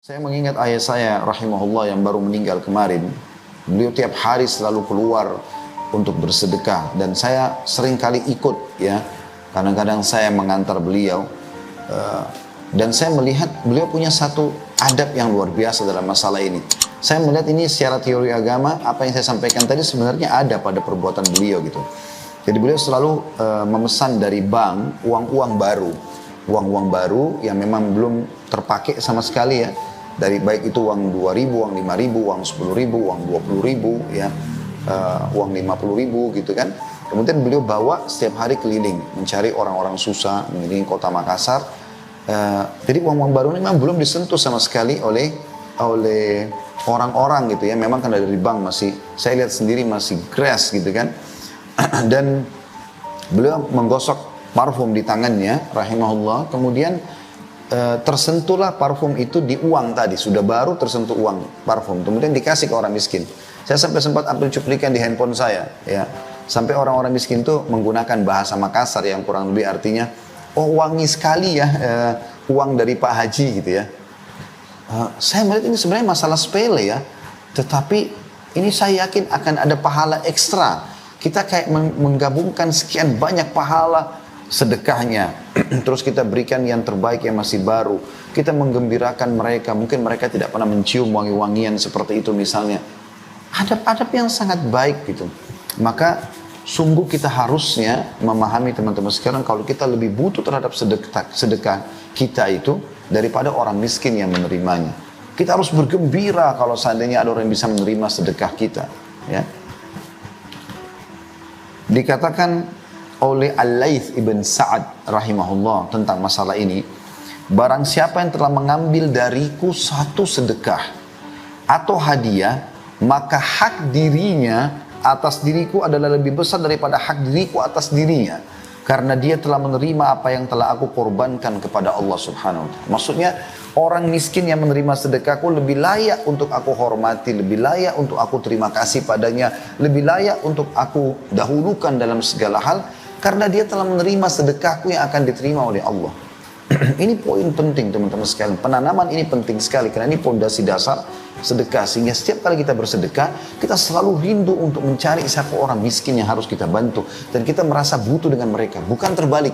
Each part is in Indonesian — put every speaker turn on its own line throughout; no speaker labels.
Saya mengingat ayah saya rahimahullah yang baru meninggal kemarin. Beliau tiap hari selalu keluar untuk bersedekah dan saya sering kali ikut ya. Kadang-kadang saya mengantar beliau dan saya melihat beliau punya satu adab yang luar biasa dalam masalah ini. Saya melihat ini secara teori agama, apa yang saya sampaikan tadi sebenarnya ada pada perbuatan beliau gitu. Jadi beliau selalu memesan dari bank uang-uang baru. Uang-uang baru yang memang belum terpakai sama sekali ya. Dari baik itu uang 2.000, uang 5.000, uang 10.000, uang 20.000 ya. Uang 50.000 gitu kan. Kemudian beliau bawa setiap hari keliling mencari orang-orang susah, mengelilingi kota Makassar. Jadi uang-uang baru ini memang belum disentuh sama sekali oleh orang-orang gitu ya. Memang kan dari bank masih, saya lihat sendiri masih grass gitu kan. Dan beliau menggosok parfum di tangannya, rahimahullah. Kemudian tersentuhlah parfum itu di uang tadi, sudah baru tersentuh uang parfum. Kemudian dikasih ke orang miskin. Saya sampai sempat ambil cuplikan di handphone saya, ya. Sampai orang-orang miskin itu menggunakan bahasa Makassar yang kurang lebih artinya, oh wangi sekali ya uang dari Pak Haji gitu ya. Saya melihat ini sebenarnya masalah sepele ya, tetapi ini saya yakin akan ada pahala ekstra. Kita kayak menggabungkan sekian banyak pahala sedekahnya, terus kita berikan yang terbaik yang masih baru. Kita menggembirakan mereka, mungkin mereka tidak pernah mencium wangi-wangian seperti itu misalnya. Adab-adab yang sangat baik gitu. Maka sungguh kita harusnya memahami teman-teman sekarang kalau kita lebih butuh terhadap sedekah kita itu daripada orang miskin yang menerimanya. Kita harus bergembira kalau seandainya ada orang yang bisa menerima sedekah kita. Ya. Dikatakan oleh Al-Laits ibn Sa'ad rahimahullah tentang masalah ini, barang siapa yang telah mengambil dariku satu sedekah atau hadiah, maka hak dirinya atas diriku adalah lebih besar daripada hak diriku atas dirinya, karena dia telah menerima apa yang telah aku korbankan kepada Allah subhanahu wa ta'ala. Maksudnya orang miskin yang menerima sedekahku lebih layak untuk aku hormati, lebih layak untuk aku terima kasih padanya, lebih layak untuk aku dahulukan dalam segala hal, karena dia telah menerima sedekahku yang akan diterima oleh Allah. Ini poin penting teman-teman sekalian. Penanaman ini penting sekali karena ini pondasi dasar sedekah. Sehingga setiap kali kita bersedekah, kita selalu rindu untuk mencari siapa orang miskin yang harus kita bantu. Dan kita merasa butuh dengan mereka. Bukan terbalik.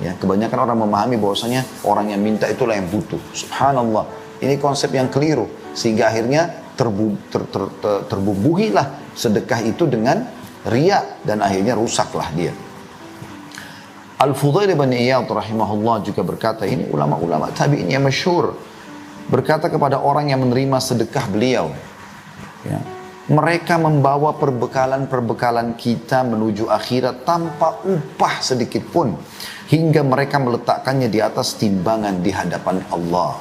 Ya, kebanyakan orang memahami bahwasanya orang yang minta itulah yang butuh. Subhanallah. Ini konsep yang keliru. Sehingga akhirnya terbumbuhilah sedekah itu dengan riya. Dan akhirnya rusaklah dia. Al-Fudail bin Iyad rahimahullah juga berkata, ini ulama-ulama tabi'in yang masyhur, berkata kepada orang yang menerima sedekah beliau, ya, mereka membawa perbekalan-perbekalan kita menuju akhirat tanpa upah sedikit pun, hingga mereka meletakkannya di atas timbangan di hadapan Allah.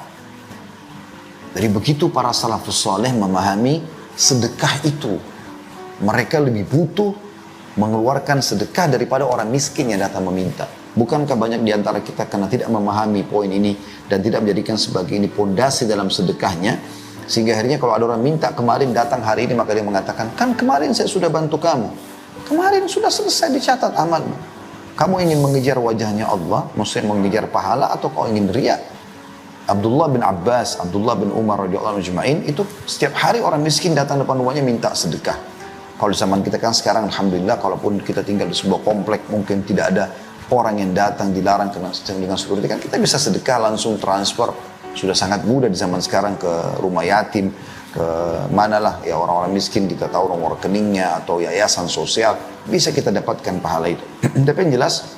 Jadi begitu para salafus saleh memahami sedekah itu. Mereka lebih butuh mengeluarkan sedekah daripada orang miskin yang datang meminta. Bukankah banyak di antara kita karena tidak memahami poin ini dan tidak menjadikan sebagai ini pondasi dalam sedekahnya, sehingga akhirnya kalau ada orang minta kemarin datang hari ini, maka dia mengatakan, kan kemarin saya sudah bantu kamu, kemarin sudah selesai dicatat amalmu. Kamu ingin mengejar wajahnya Allah, maksudnya mengejar pahala, atau kau ingin riya? Abdullah bin Abbas, Abdullah bin Umar radhiyallahu anhum itu setiap hari orang miskin datang depan rumahnya minta sedekah. Kalau di zaman kita kan sekarang alhamdulillah, kalaupun kita tinggal di sebuah komplek mungkin tidak ada orang yang datang, dilarang dengan security, kan kita bisa sedekah langsung transfer. Sudah sangat mudah di zaman sekarang ke rumah yatim, ke manalah ya orang-orang miskin, kita tahu nomor rekeningnya atau yayasan sosial, bisa kita dapatkan pahala itu. Tapi yang jelas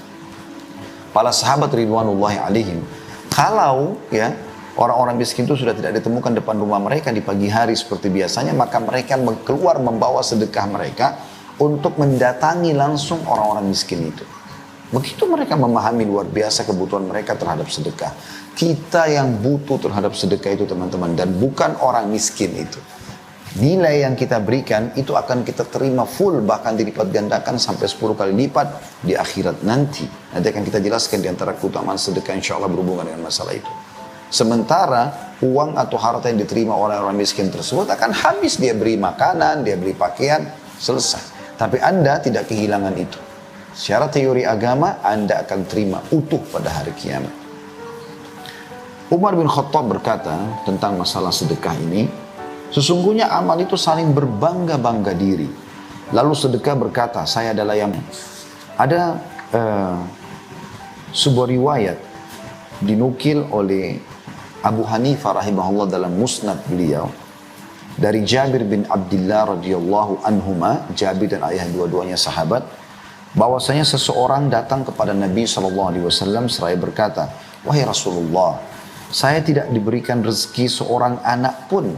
para sahabat ridwanullahi alaihim, kalau ya orang-orang miskin itu sudah tidak ditemukan depan rumah mereka di pagi hari seperti biasanya, maka mereka keluar membawa sedekah mereka untuk mendatangi langsung orang-orang miskin itu. Begitu mereka memahami luar biasa kebutuhan mereka terhadap sedekah. Kita yang butuh terhadap sedekah itu teman-teman, dan bukan orang miskin itu. Nilai yang kita berikan itu akan kita terima full, bahkan dilipat gandakan sampai 10 kali lipat di akhirat nanti. Nanti akan kita jelaskan di antara keutamaan sedekah insya Allah berhubungan dengan masalah itu. Sementara uang atau harta yang diterima oleh orang miskin tersebut akan habis, dia beri makanan, dia beri pakaian, selesai. Tapi Anda tidak kehilangan itu. Secara teori agama Anda akan terima utuh pada hari kiamat. Umar bin Khattab berkata tentang masalah sedekah ini, sesungguhnya amal itu saling berbangga-bangga diri. Lalu sedekah berkata, saya adalah yang... Ada sebuah riwayat dinukil oleh Abu Hanifah rahimahullah dalam musnad beliau dari Jabir bin Abdullah radhiyallahu anhuma, Jabir dan ayah dua-duanya sahabat, bahwasanya seseorang datang kepada Nabi SAW seraya berkata, wahai Rasulullah, saya tidak diberikan rezeki seorang anak pun.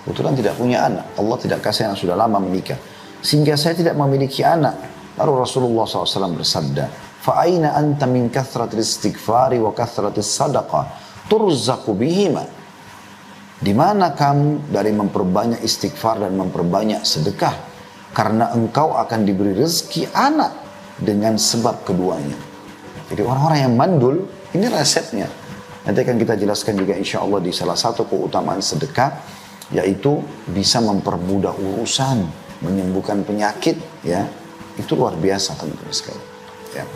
Kebetulan tidak punya anak, Allah tidak kasih anak, sudah lama menikah, sehingga saya tidak memiliki anak. Lalu Rasulullah SAW bersabda, fa'aina anta min kathratil istighfari wa kathratil sadaqah turzaqu bihima. Di mana kamu dari memperbanyak istighfar dan memperbanyak sedekah? Karena engkau akan diberi rezeki anak dengan sebab keduanya. Jadi orang-orang yang mandul, ini resepnya. Nanti akan kita jelaskan juga insya Allah di salah satu keutamaan sedekah, yaitu bisa mempermudah urusan, menyembuhkan penyakit, ya. Itu luar biasa teman-teman sekalian. Ya.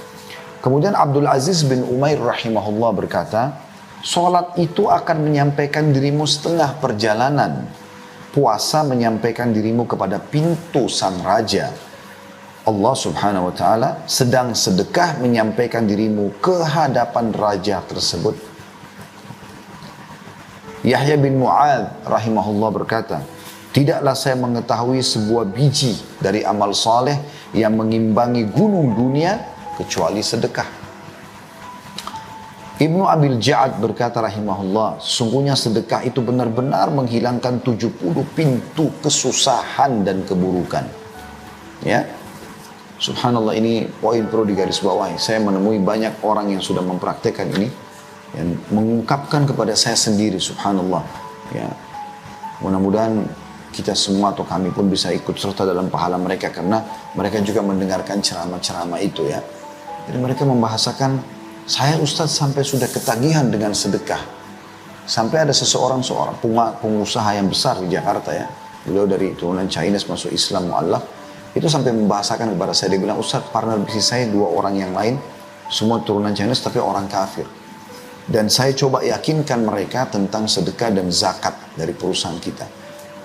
Kemudian Abdul Aziz bin Umair rahimahullah berkata, sholat itu akan menyampaikan dirimu setengah perjalanan. Puasa menyampaikan dirimu kepada pintu sang raja. Allah subhanahu wa ta'ala, sedang sedekah menyampaikan dirimu ke hadapan raja tersebut. Yahya bin Mu'adz rahimahullah berkata, tidaklah saya mengetahui sebuah biji dari amal saleh yang mengimbangi gunung dunia kecuali sedekah. Ibnu Abil Ja'ad berkata rahimahullah, sungguhnya sedekah itu benar-benar menghilangkan 70 pintu kesusahan dan keburukan. Ya, subhanallah, ini poin perlu digarisbawahi. Saya menemui banyak orang yang sudah mempraktekkan ini, yang mengungkapkan kepada saya sendiri, subhanallah. Ya, mudah-mudahan kita semua atau kami pun bisa ikut serta dalam pahala mereka, karena mereka juga mendengarkan ceramah-ceramah itu, ya. Jadi mereka membahasakan, saya Ustadz sampai sudah ketagihan dengan sedekah. Sampai ada seorang pengusaha yang besar di Jakarta, ya. Beliau dari turunan Chinese masuk Islam mu'allaf. Itu sampai membahasakan kepada saya, dia bilang, Ustadz, partner bisnis saya 2 orang yang lain, semua turunan Chinese tapi orang kafir. Dan saya coba yakinkan mereka tentang sedekah dan zakat dari perusahaan kita.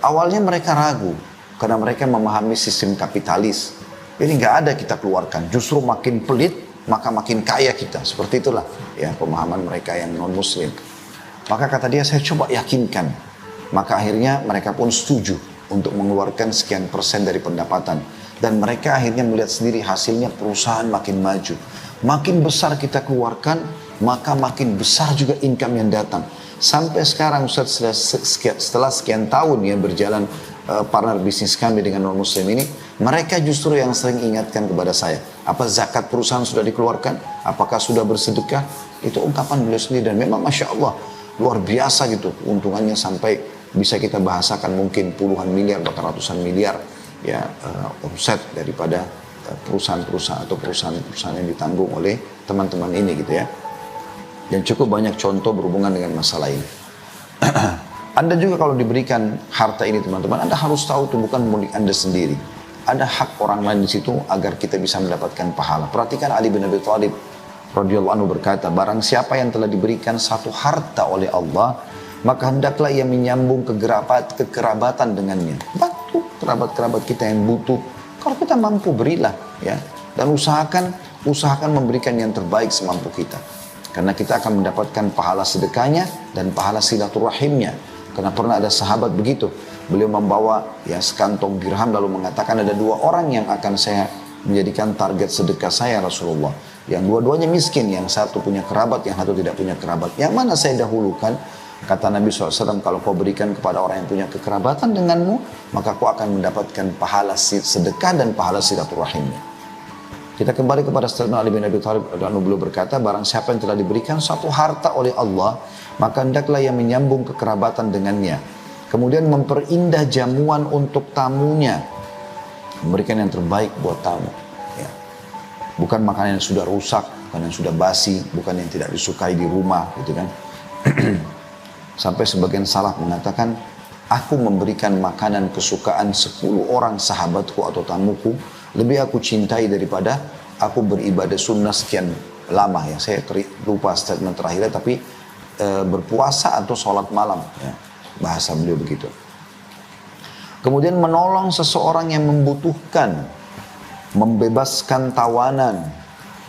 Awalnya mereka ragu, karena mereka memahami sistem kapitalis. Jadi nggak ada kita keluarkan, justru makin pelit, maka makin kaya kita. Seperti itulah ya pemahaman mereka yang non-muslim. Maka kata dia, saya coba yakinkan. Maka akhirnya mereka pun setuju untuk mengeluarkan sekian persen dari pendapatan. Dan mereka akhirnya melihat sendiri hasilnya, perusahaan makin maju. Makin besar kita keluarkan, maka makin besar juga income yang datang. Sampai sekarang Ustaz, setelah sekian tahun ya berjalan partner bisnis kami dengan non-muslim ini, mereka justru yang sering ingatkan kepada saya, apa zakat perusahaan sudah dikeluarkan? Apakah sudah bersedekah? Itu ungkapan beliau sendiri, dan memang Masya Allah luar biasa gitu keuntungannya, sampai bisa kita bahasakan mungkin puluhan miliar, bahkan ratusan miliar ya omset daripada perusahaan-perusahaan atau perusahaan-perusahaan yang ditanggung oleh teman-teman ini gitu ya. Dan cukup banyak contoh berhubungan dengan masalah ini. Anda juga kalau diberikan harta ini teman-teman, Anda harus tahu itu bukan milik Anda sendiri. Ada hak orang lain di situ agar kita bisa mendapatkan pahala. Perhatikan Ali bin Abi Thalib radhiyallahu anhu berkata, barang siapa yang telah diberikan satu harta oleh Allah, maka hendaklah ia menyambung kekerabatan dengannya. Bantu kerabat-kerabat kita yang butuh. Kalau kita mampu, berilah ya. Dan usahakan memberikan yang terbaik semampu kita. Karena kita akan mendapatkan pahala sedekahnya dan pahala silaturahimnya. Karena pernah ada sahabat begitu. Beliau membawa ya sekantong dirham lalu mengatakan, ada 2 orang yang akan saya menjadikan target sedekah saya Rasulullah. Yang dua-duanya miskin, yang satu punya kerabat, yang satu tidak punya kerabat. Yang mana saya dahulukan? Kata Nabi SAW, kalau kau berikan kepada orang yang punya kekerabatan denganmu, maka kau akan mendapatkan pahala sedekah dan pahala silaturahimnya. Kita kembali kepada statement Ali bin Abi Thalib, beliau berkata, barang siapa yang telah diberikan satu harta oleh Allah, maka hendaklah yang menyambung kekerabatan dengannya. Kemudian memperindah jamuan untuk tamunya. Memberikan yang terbaik buat tamu. Ya. Bukan makanan yang sudah rusak, bukan yang sudah basi, bukan yang tidak disukai di rumah, gitu kan. Sampai sebagian salaf mengatakan, aku memberikan makanan kesukaan 10 orang sahabatku atau tamuku, lebih aku cintai daripada aku beribadah sunnah sekian lama ya. Saya lupa statement terakhirnya, tapi berpuasa atau sholat malam. Ya, bahasa beliau begitu. Kemudian menolong seseorang yang membutuhkan, membebaskan tawanan,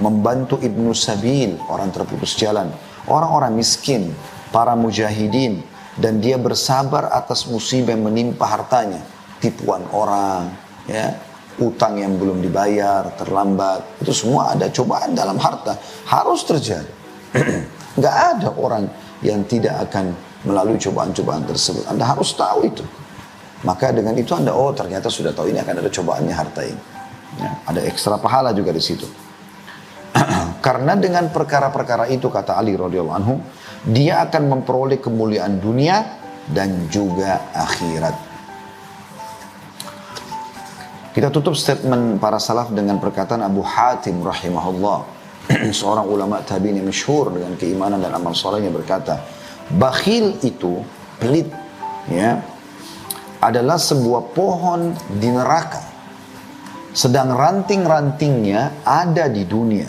membantu ibnu sabil, orang terputus jalan, orang-orang miskin, para mujahidin, dan dia bersabar atas musibah yang menimpa hartanya, tipuan orang, ya, utang yang belum dibayar, terlambat, itu semua ada cobaan dalam harta, harus terjadi. Nggak ada orang yang tidak akan melalui cobaan-cobaan tersebut. Anda harus tahu itu. Maka dengan itu Anda, oh ternyata sudah tahu ini akan ada cobaannya harta ini. Ya, ada ekstra pahala juga di situ. Karena dengan perkara-perkara itu, kata Ali radhiyallahu anhu, dia akan memperoleh kemuliaan dunia dan juga akhirat. Kita tutup statement para salaf dengan perkataan Abu Hatim rahimahullah, seorang ulama tabi'in yang masyhur dengan keimanan dan amal solehnya, berkata, bakhil itu, pelit, ya, adalah sebuah pohon di neraka, sedang ranting-rantingnya ada di dunia.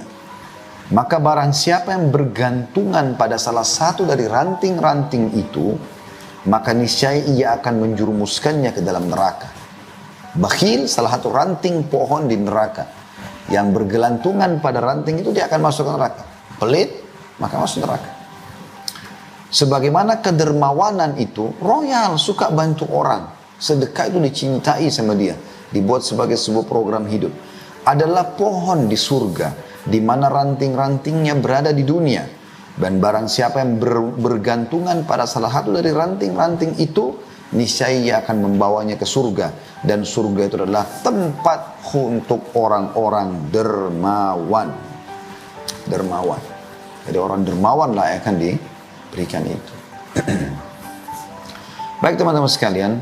Maka barang siapa yang bergantungan pada salah satu dari ranting-ranting itu, maka niscaya ia akan menjerumuskannya ke dalam neraka. Bakhil salah satu ranting pohon di neraka, yang bergelantungan pada ranting itu dia akan masuk ke neraka. Pelit, maka masuk neraka. Sebagaimana kedermawanan itu royal, suka bantu orang, sedekah itu dicintai sama dia, dibuat sebagai sebuah program hidup, adalah pohon di surga, di mana ranting-rantingnya berada di dunia. Dan barang siapa yang bergantungan pada salah satu dari ranting-ranting itu, niscaya ia akan membawanya ke surga. Dan surga itu adalah tempat untuk orang-orang dermawan. Dermawan. Jadi orang dermawan lah yang akan diberikan itu. Baik teman-teman sekalian,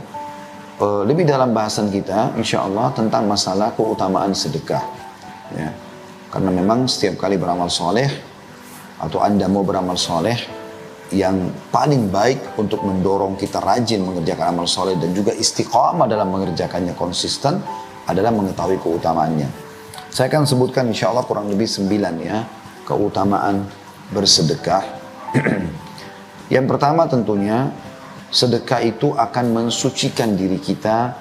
lebih dalam bahasan kita insya Allah tentang masalah keutamaan sedekah, ya. Karena memang setiap kali beramal soleh, atau Anda mau beramal soleh, yang paling baik untuk mendorong kita rajin mengerjakan amal soleh dan juga istiqamah dalam mengerjakannya konsisten adalah mengetahui keutamaannya. Saya akan sebutkan insya Allah kurang lebih 9 ya keutamaan bersedekah. Yang pertama tentunya, sedekah itu akan mensucikan diri kita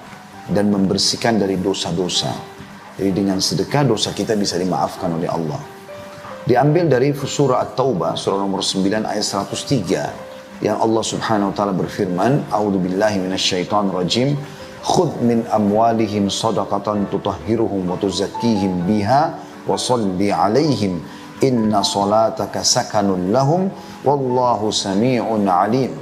dan membersihkan dari dosa-dosa. Jadi dengan sedekah dosa kita bisa dimaafkan oleh Allah. Diambil dari surah At-Taubah, surah nomor 9 ayat 103, yang Allah subhanahu wa ta'ala berfirman, A'udzubillahi minasyaitonirrajim, khudh min amwalihim sadaqatan tutahhiruhum wa tuzakkihim biha wa salli alaihim inna salataka sakanun lahum wallahu sami'un alim.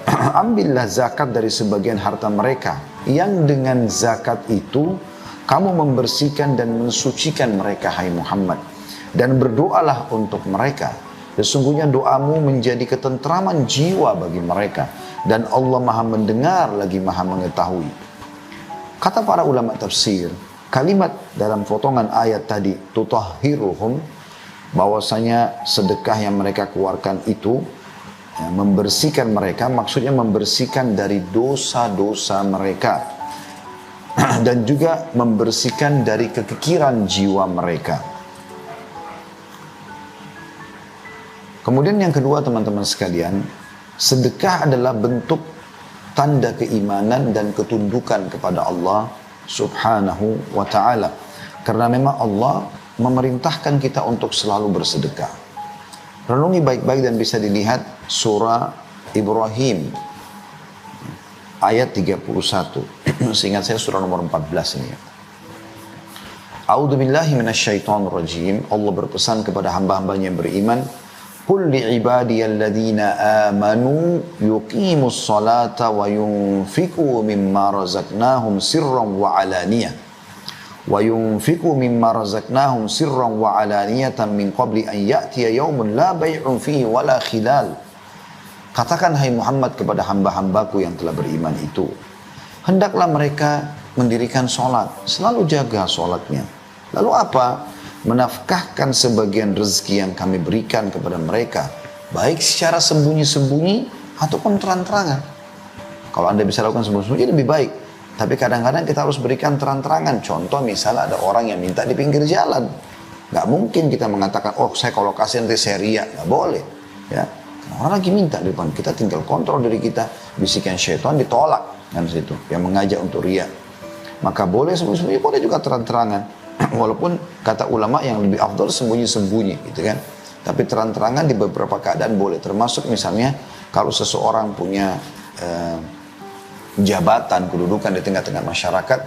Ambillah zakat dari sebagian harta mereka, yang dengan zakat itu kamu membersihkan dan mensucikan mereka, hai Muhammad. Dan berdoalah untuk mereka. Sesungguhnya doamu menjadi ketentraman jiwa bagi mereka. Dan Allah maha mendengar lagi maha mengetahui. Kata para ulama tafsir, kalimat dalam potongan ayat tadi, tutahhiruhum, bahwasanya sedekah yang mereka keluarkan itu ya, membersihkan mereka, maksudnya membersihkan dari dosa-dosa mereka. Dan juga membersihkan dari kekikiran jiwa mereka. Kemudian yang kedua teman-teman sekalian, sedekah adalah bentuk tanda keimanan dan ketundukan kepada Allah subhanahu wa ta'ala. Karena memang Allah memerintahkan kita untuk selalu bersedekah. Renungi baik-baik dan bisa dilihat surah Ibrahim ayat 31. Seingat saya surah nomor 14 ini. A'udzubillahi minasyaitonirrajim. Allah berpesan kepada hamba-hambanya yang beriman, Qul li'ibadiyalladzina amanu yuqimus salata wa yunfiqu mimma razaqnahum sirran wa alaniyah. Wa yunfiqu mimma razaqnahum sirran wa alaniyatan min qabli an ya'tiya yawmun la bay'un fihi wa la khilal. Katakan hai Muhammad kepada hamba-hambaku yang telah beriman itu, hendaklah mereka mendirikan sholat, selalu jaga sholatnya. Lalu apa? Menafkahkan sebagian rezeki yang kami berikan kepada mereka, baik secara sembunyi-sembunyi ataupun terang-terangan. Kalau Anda bisa lakukan sembunyi-sembunyi lebih baik, tapi kadang-kadang kita harus berikan terang-terangan. Contoh misalnya ada orang yang minta di pinggir jalan, nggak mungkin kita mengatakan, oh saya kalau kasih nanti saya riak, nggak boleh, ya. Orang lagi minta di depan kita, tinggal kontrol diri kita. Bisikan syaitan ditolak kan situ, yang mengajak untuk riya. Maka boleh sembunyi-sembunyi, boleh juga terang-terangan. Walaupun kata ulama yang lebih afdal sembunyi-sembunyi gitu kan. Tapi terang-terangan di beberapa keadaan boleh. Termasuk misalnya kalau seseorang punya jabatan, kedudukan di tengah-tengah masyarakat,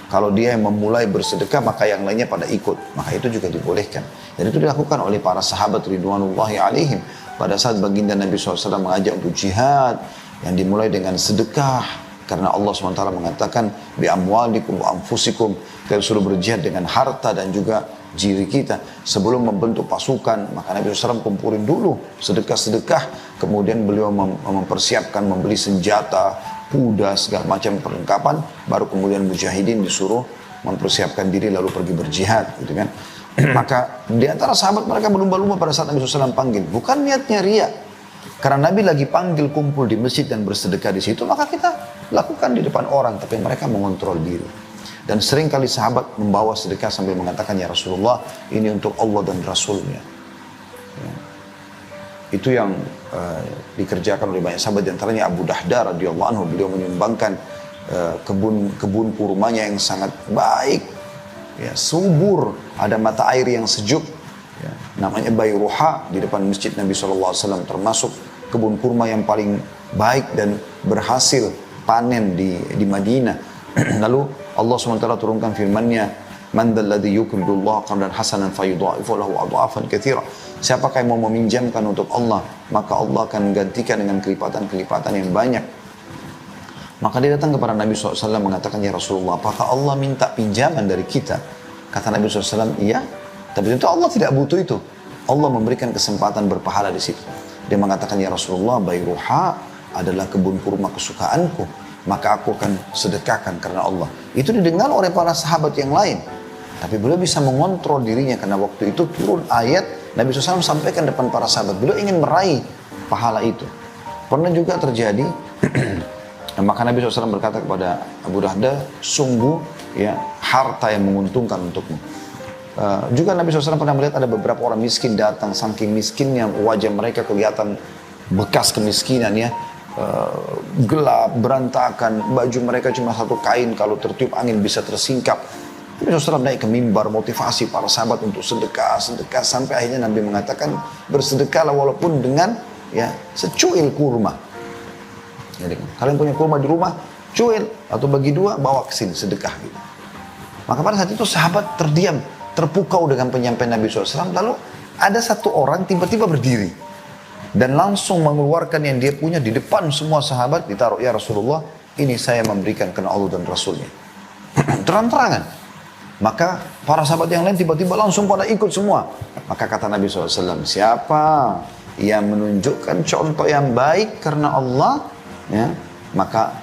kalau dia yang memulai bersedekah maka yang lainnya pada ikut, maka itu juga dibolehkan. Dan itu dilakukan oleh para sahabat ridwanullahi alaihim. Pada saat baginda Nabi SAW mengajak untuk jihad yang dimulai dengan sedekah, karena Allah SWT mengatakan bi amwalikum wa anfusikum, kita suruh berjihad dengan harta dan juga diri kita. Sebelum membentuk pasukan, maka Nabi SAW kumpulin dulu sedekah-sedekah, kemudian beliau mempersiapkan membeli senjata, kuda, segala macam perlengkapan, baru kemudian mujahidin disuruh mempersiapkan diri lalu pergi berjihad gitu kan. Maka di antara sahabat mereka berlumba-lumba pada saat Nabi SAW panggil, bukan niatnya riya. Karena Nabi lagi panggil kumpul di masjid dan bersedekah di situ, maka kita lakukan di depan orang, tapi mereka mengontrol diri. Dan sering kali sahabat membawa sedekah sambil mengatakan, ya Rasulullah, ini untuk Allah dan Rasulnya. Ya. Itu yang dikerjakan oleh banyak sahabat, di antaranya Abu Dahda radhiyallahu anhu. Beliau menyumbangkan kebun kurmanya yang sangat baik, ya, subur, ada mata air yang sejuk, ya, namanya Bayruha, di depan masjid Nabi SAW, termasuk kebun kurma yang paling baik dan berhasil panen di Madinah. Lalu Allah SWT turunkan firman-Nya, man dzalladzi yuqridullaha qardan hasanan fayudha'ifu lahu adha'afan katsira. Siapakah yang mau meminjamkan untuk Allah, maka Allah akan gantikan dengan kelipatan-kelipatan yang banyak. Maka dia datang kepada Nabi SAW mengatakan, ya Rasulullah, apakah Allah minta pinjaman dari kita? Kata Nabi SAW, iya. Tapi tentu Allah tidak butuh itu. Allah memberikan kesempatan berpahala di situ. Dia mengatakan, ya Rasulullah, Bayruha adalah kebun kurma kesukaanku, maka aku akan sedekahkan karena Allah. Itu didengar oleh para sahabat yang lain. Tapi beliau bisa mengontrol dirinya karena waktu itu turun ayat, Nabi SAW sampaikan depan para sahabat. Beliau ingin meraih pahala itu. Pernah juga terjadi, maka Nabi SAW berkata kepada Abu Dahda, sungguh ya harta yang menguntungkan untukmu. Juga Nabi SAW pernah melihat ada beberapa orang miskin datang, saking miskinnya wajah mereka kelihatan bekas kemiskinan ya. Gelap, berantakan, baju mereka cuma satu kain, kalau tertiup angin bisa tersingkap. Nabi SAW naik ke mimbar motivasi para sahabat untuk sedekah, sampai akhirnya Nabi mengatakan, bersedekahlah walaupun dengan ya secuil kurma. Jadi, kalian punya kurma di rumah, cuil atau bagi dua, bawa ke sini sedekah gitu. Maka pada saat itu sahabat terdiam, terpukau dengan penyampaian Nabi SAW. Lalu ada satu orang tiba-tiba berdiri dan langsung mengeluarkan yang dia punya di depan semua sahabat, ditaruh, ya Rasulullah, ini saya memberikan karena Allah dan Rasulnya. Terang-terangan. Maka para sahabat yang lain tiba-tiba langsung pada ikut semua. Maka kata Nabi SAW, siapa yang menunjukkan contoh yang baik karena Allah, ya, maka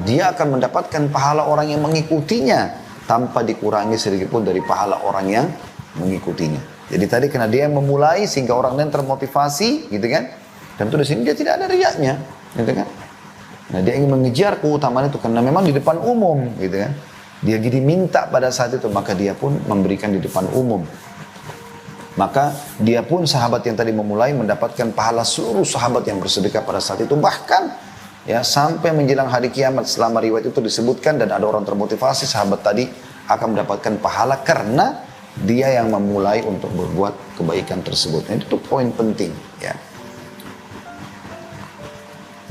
dia akan mendapatkan pahala orang yang mengikutinya tanpa dikurangi sedikit pun dari pahala orang yang mengikutinya. Jadi tadi karena dia yang memulai sehingga orang lain termotivasi, gitu kan? Tentu di sini dia tidak ada riyaknya, gitu kan? Nah, dia ingin mengejar keutamaan itu karena memang di depan umum, gitu kan? Dia jadi minta pada saat itu, maka dia pun memberikan di depan umum. Maka dia pun sahabat yang tadi memulai mendapatkan pahala seluruh sahabat yang bersedekah pada saat itu. Bahkan ya sampai menjelang hari kiamat, selama riwayat itu disebutkan dan ada orang termotivasi, sahabat tadi akan mendapatkan pahala karena dia yang memulai untuk berbuat kebaikan tersebut. Nah, itu poin penting ya.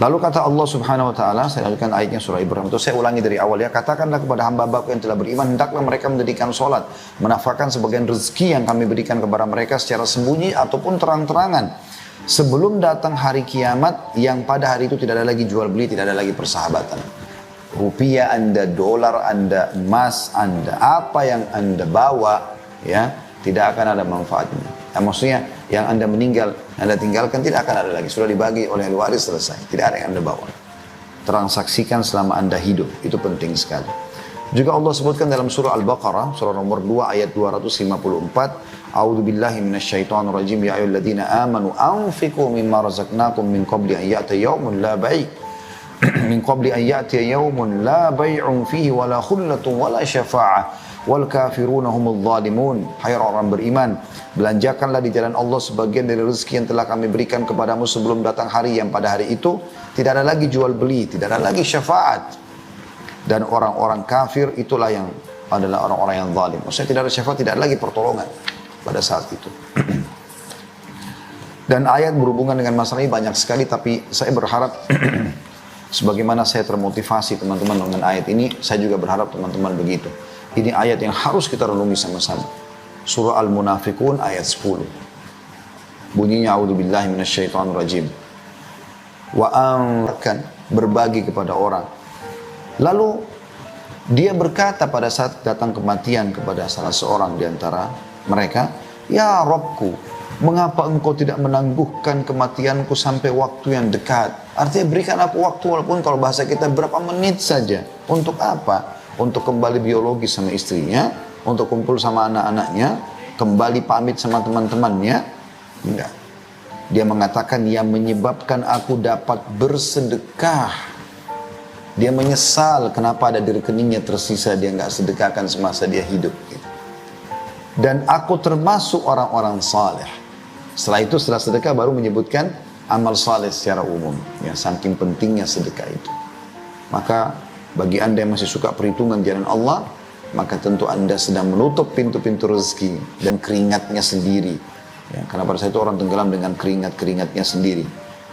Lalu kata Allah Subhanahu wa taala, saya lanjutkan ayatnya surah Ibrahim itu, saya ulangi dari awal ya. Katakanlah kepada hamba-hambaku yang telah beriman, hendaklah mereka mendirikan salat, menafkahkan sebagian rezeki yang kami berikan kepada mereka secara sembunyi ataupun terang-terangan, sebelum datang hari kiamat yang pada hari itu tidak ada lagi jual beli, tidak ada lagi persahabatan. Rupiah Anda, dolar Anda, emas Anda, apa yang Anda bawa ya, tidak akan ada manfaatnya. Nah, maksudnya yang Anda meninggal, Anda tinggalkan tidak akan ada lagi. Sudah dibagi oleh ahli waris, selesai. Tidak ada yang Anda bawa. Transaksikan selama Anda hidup. Itu penting sekali. Juga Allah sebutkan dalam surah Al-Baqarah, surah nomor 2 ayat 254. A'udzu billahi minasyaitonir rajim. Ya ayyuhalladzina amanu anfiqu mimma razaqnakum min qabli an ya'tiya yawmun la bai' min qabli an ya'tiya yawmun la bai'un fihi wala khullatun wala syafa'ah wal kafiruna humul zalimun. Hai orang beriman, belanjakanlah di jalan Allah sebagian dari rezeki yang telah kami berikan kepadamu sebelum datang hari yang pada hari itu tidak ada lagi jual beli, tidak ada lagi syafaat. Dan orang-orang kafir itulah yang adalah orang-orang yang zalim. Maksudnya tidak ada syafaat, tidak ada lagi pertolongan pada saat itu. Dan ayat berhubungan dengan masalah ini banyak sekali, tapi saya berharap sebagaimana saya termotivasi teman-teman dengan ayat ini, saya juga berharap teman-teman begitu. Ini ayat yang harus kita renungi sama-sama. Surah Al-Munafiqun ayat 10. Bunyinya a'udzubillahi minasyaitonirrajim. Wa amkan berbagi kepada orang. Lalu dia berkata pada saat datang kematian kepada salah seorang di antara mereka, "Ya Rabbku, mengapa engkau tidak menangguhkan kematianku sampai waktu yang dekat?" Artinya berikan aku waktu walaupun kalau bahasa kita berapa menit saja. Untuk apa? Untuk kembali biologi sama istrinya, untuk kumpul sama anak-anaknya, kembali pamit sama teman-temannya. Enggak. Dia mengatakan yang menyebabkan aku dapat bersedekah. Dia menyesal kenapa ada di rekeningnya tersisa dia enggak sedekahkan semasa dia hidup. Dan aku termasuk orang-orang saleh. Setelah itu, setelah sedekah baru menyebutkan amal saleh secara umum. Ya, saking pentingnya sedekah itu. Maka bagi anda yang masih suka perhitungan jalan Allah, maka tentu anda sedang menutup pintu-pintu rezeki dan keringatnya sendiri. Ya, karena pada saat itu orang tenggelam dengan keringat-keringatnya sendiri.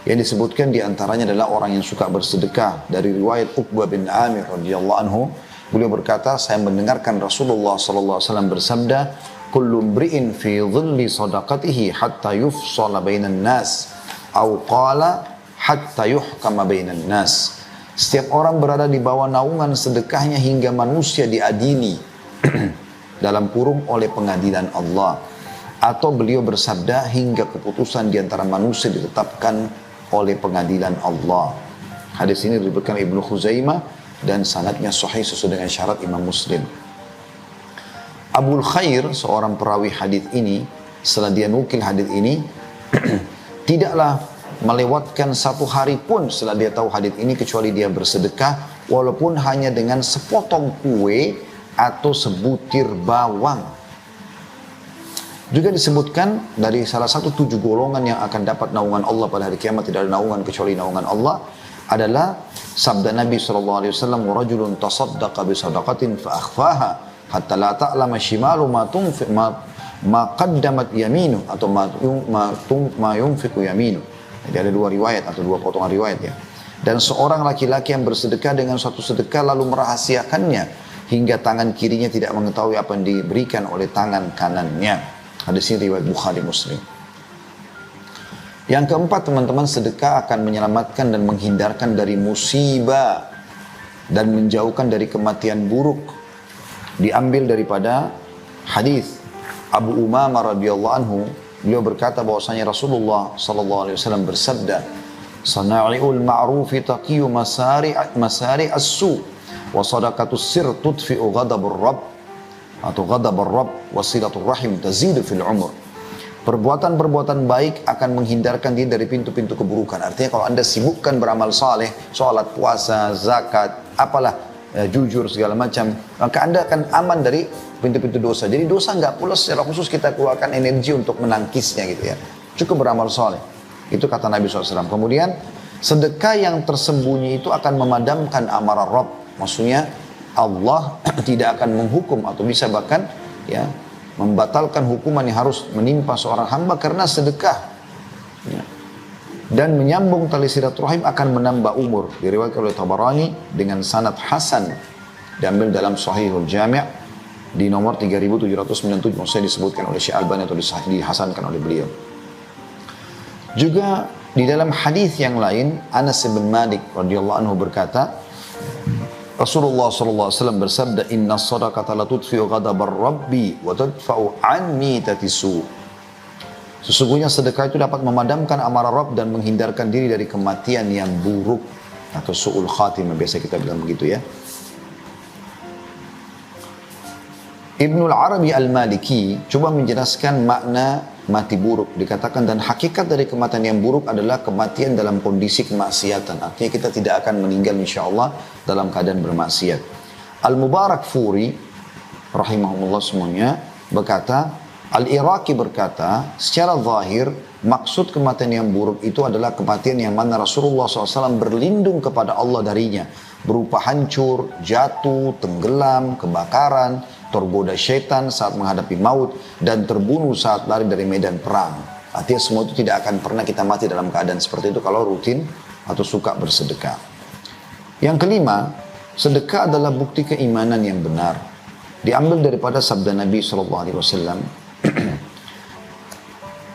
Yang disebutkan diantaranya adalah orang yang suka bersedekah. Dari riwayat Uqbah bin Amir radhiyallahu anhu, beliau berkata, saya mendengarkan Rasulullah SAW bersabda, "Kullu mri'in fi dhilli sadaqatihi hatta yufsala bainan nas, au qala hatta yuhkama bainan nas." Setiap orang berada di bawah naungan sedekahnya hingga manusia diadili dalam kurung oleh pengadilan Allah. Atau beliau bersabda hingga keputusan di antara manusia ditetapkan oleh pengadilan Allah. Hadis ini diriwayatkan Ibnu Khuzaimah dan sanadnya sahih sesuai dengan syarat Imam Muslim. Abul Khair, seorang perawi hadis ini, setelah dia nukil hadis ini, tidaklah melewatkan satu hari pun setelah dia tahu hadis ini kecuali dia bersedekah walaupun hanya dengan sepotong kue atau sebutir bawang. Juga disebutkan dari salah satu 7 golongan yang akan dapat naungan Allah pada hari kiamat, tidak ada naungan kecuali naungan Allah, adalah sabda Nabi SAW, "Rajulun tasaddaqa bi sadaqatin fa akhfaha hatta la ta'lama shimalu ma qaddamat yaminu," atau ma yunfiqu yaminu. Jadi ada 2 riwayat atau 2 potongan riwayat ya. Dan seorang laki-laki yang bersedekah dengan suatu sedekah lalu merahasiakannya hingga tangan kirinya tidak mengetahui apa yang diberikan oleh tangan kanannya. Hadis ini riwayat Bukhari Muslim. Yang keempat teman-teman, sedekah akan menyelamatkan dan menghindarkan dari musibah dan menjauhkan dari kematian buruk. Diambil daripada hadis Abu Umamah radhiyallahu anhu, beliau berkata bahwasanya Rasulullah sallallahu alaihi wasallam bersabda, "Sana'iul ma'rufi taqiyu masari as-su wa sadaqatus sir tudfi'u ghadabur rabb atau ghadabur rabb wa silatur rahim tazidu fil umur." Perbuatan-perbuatan baik akan menghindarkan dia dari pintu-pintu keburukan. Artinya kalau anda sibukkan beramal saleh, sholat, puasa, zakat, apalah, jujur segala macam, maka anda akan aman dari pintu-pintu dosa. Jadi dosa nggak pula secara khusus kita keluarkan energi untuk menangkisnya gitu ya. Cukup beramal saleh. Itu kata Nabi SAW. Kemudian sedekah yang tersembunyi itu akan memadamkan amarah Rabb. Maksudnya Allah tidak akan menghukum atau bisa bahkan ya membatalkan hukuman yang harus menimpa seorang hamba karena sedekah. Ya. Dan menyambung tali silaturahim akan menambah umur. Diriwayatkan oleh Tabarani dengan sanad hasan. Diambil dalam Sahihul Jami' di nomor 3797. Maksudnya disebutkan oleh Syekh Albani atau dihasankan oleh beliau. Juga di dalam hadis yang lain, Anas bin Malik radhiyallahu anhu berkata, Rasulullah SAW bersabda, "Inna sadaqata la tudfi'u ghadabar rabbi wa tadfa'u anni tatisu." Sesungguhnya sedekah itu dapat memadamkan amarah Rabb dan menghindarkan diri dari kematian yang buruk atau su'ul khatimah, biasa kita bilang begitu ya. Ibnul Arabi Al-Maliki coba menjelaskan makna mati buruk. Dikatakan dan hakikat dari kematian yang buruk adalah kematian dalam kondisi kemaksiatan. Artinya kita tidak akan meninggal insya Allah dalam keadaan bermaksiat. Al-Mubarak Furi rahimahumullah semuanya berkata, Al-Iraqi berkata, secara zahir maksud kematian yang buruk itu adalah kematian yang mana Rasulullah SAW berlindung kepada Allah darinya, berupa hancur, jatuh, tenggelam, kebakaran, tergoda syaitan saat menghadapi maut, dan terbunuh saat lari dari medan perang. Artinya semua itu tidak akan pernah kita mati dalam keadaan seperti itu kalau rutin atau suka bersedekah. Yang kelima, sedekah adalah bukti keimanan yang benar. Diambil daripada sabda Nabi SAW,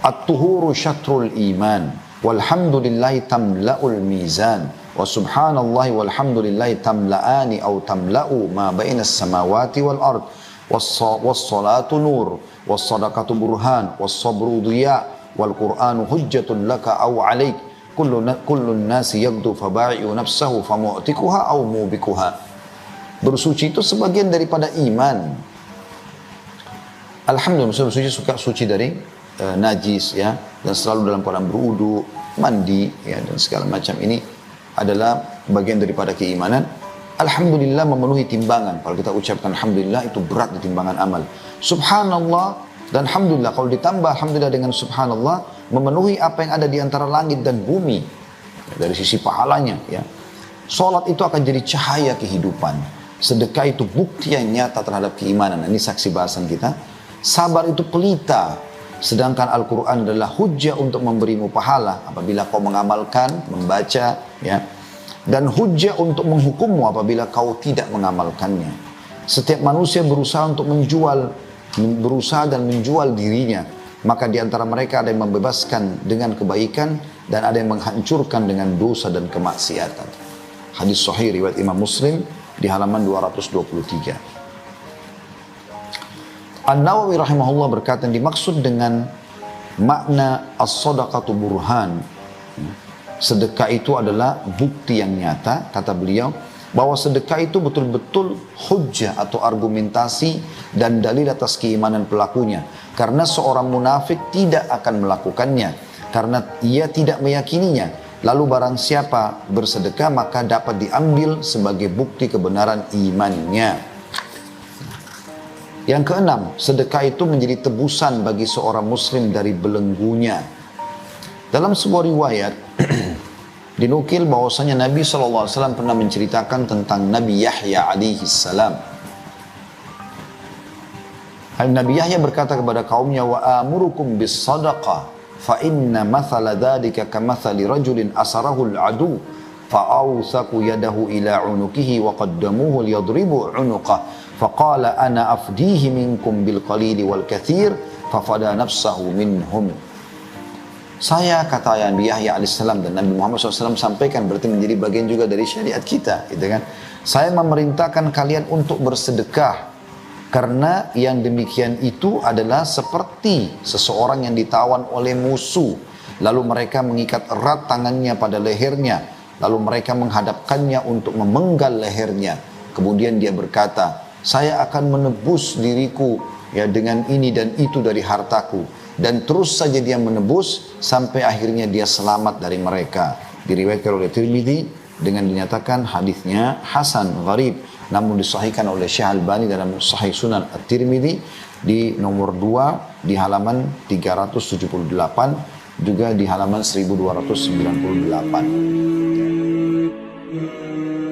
At-tuhuru syatrul iman, walhamdulillahi tamla'ul mizan, wa subhanallahi walhamdulillahi tamla'ani au tamla'u ma bainas samawati wal ard, was-salatu nur, was-sadaqatu burhan, was-sabru diya, wal qur'anu hujjatun laka au alaik, kullun nasi yagdu faba'i'u nafsahu famu'tikuha au mubikuha. Bersuci itu sebagian daripada iman. Alhamdulillah, bersuci suka suci dari najis ya, dan selalu dalam keadaan berwudu, mandi ya, dan segala macam ini adalah bagian daripada keimanan. Alhamdulillah memenuhi timbangan. Kalau kita ucapkan alhamdulillah itu berat di timbangan amal. Subhanallah dan alhamdulillah, kalau ditambah alhamdulillah dengan subhanallah, memenuhi apa yang ada di antara langit dan bumi ya, dari sisi pahalanya ya. Salat itu akan jadi cahaya kehidupan. Sedekah itu bukti yang nyata terhadap keimanan. Ini saksi bahasan kita. Sabar itu pelita. Sedangkan Al-Quran adalah hujjah untuk memberimu pahala apabila kau mengamalkan, membaca, ya. Dan hujjah untuk menghukummu apabila kau tidak mengamalkannya. Setiap manusia berusaha untuk berusaha dan menjual dirinya. Maka di antara mereka ada yang membebaskan dengan kebaikan dan ada yang menghancurkan dengan dosa dan kemaksiatan. Hadis sahih riwayat Imam Muslim di halaman 223. An-Nawawi rahimahullah berkata, dimaksud dengan makna as-sadaqatu burhan, sedekah itu adalah bukti yang nyata, kata beliau, bahwa sedekah itu betul-betul hujjah atau argumentasi dan dalil atas keimanan pelakunya. Karena seorang munafik tidak akan melakukannya, karena ia tidak meyakininya. Lalu barang siapa bersedekah maka dapat diambil sebagai bukti kebenaran imannya. Yang keenam, sedekah itu menjadi tebusan bagi seorang muslim dari belenggunya. Dalam sebuah riwayat dinukil bahwasanya Nabi SAW pernah menceritakan tentang Nabi Yahya alaihi salam. Nabi Yahya berkata kepada kaumnya, wa amurukum bis sadaqah fa inna mathala dhalika kamathali rajulin asarahu al-adu fa awthaku yadahu ila unukihi wa qaddamuhu liyadribu unuqah faqala ana afdihi minkum bil qalili wal kathir fafada nafsahu minhum. Saya, kata Nabi Yahya alaihissalam, dan Nabi Muhammad SAW sampaikan, berarti menjadi bagian juga dari syariat kita, gitu kan? Saya memerintahkan kalian untuk bersedekah, karena yang demikian itu adalah seperti seseorang yang ditawan oleh musuh, lalu mereka mengikat erat tangannya pada lehernya, lalu mereka menghadapkannya untuk memenggal lehernya. Kemudian dia berkata, saya akan menebus diriku ya dengan ini dan itu dari hartaku. Dan terus saja dia menebus sampai akhirnya dia selamat dari mereka. Diriwayatkan oleh Tirmidzi dengan dinyatakan hadisnya hasan gharib, namun disahihkan oleh Syekh Albani dalam Sahih Sunan At-Tirmidzi di nomor 2 di halaman 378, juga di halaman 1298.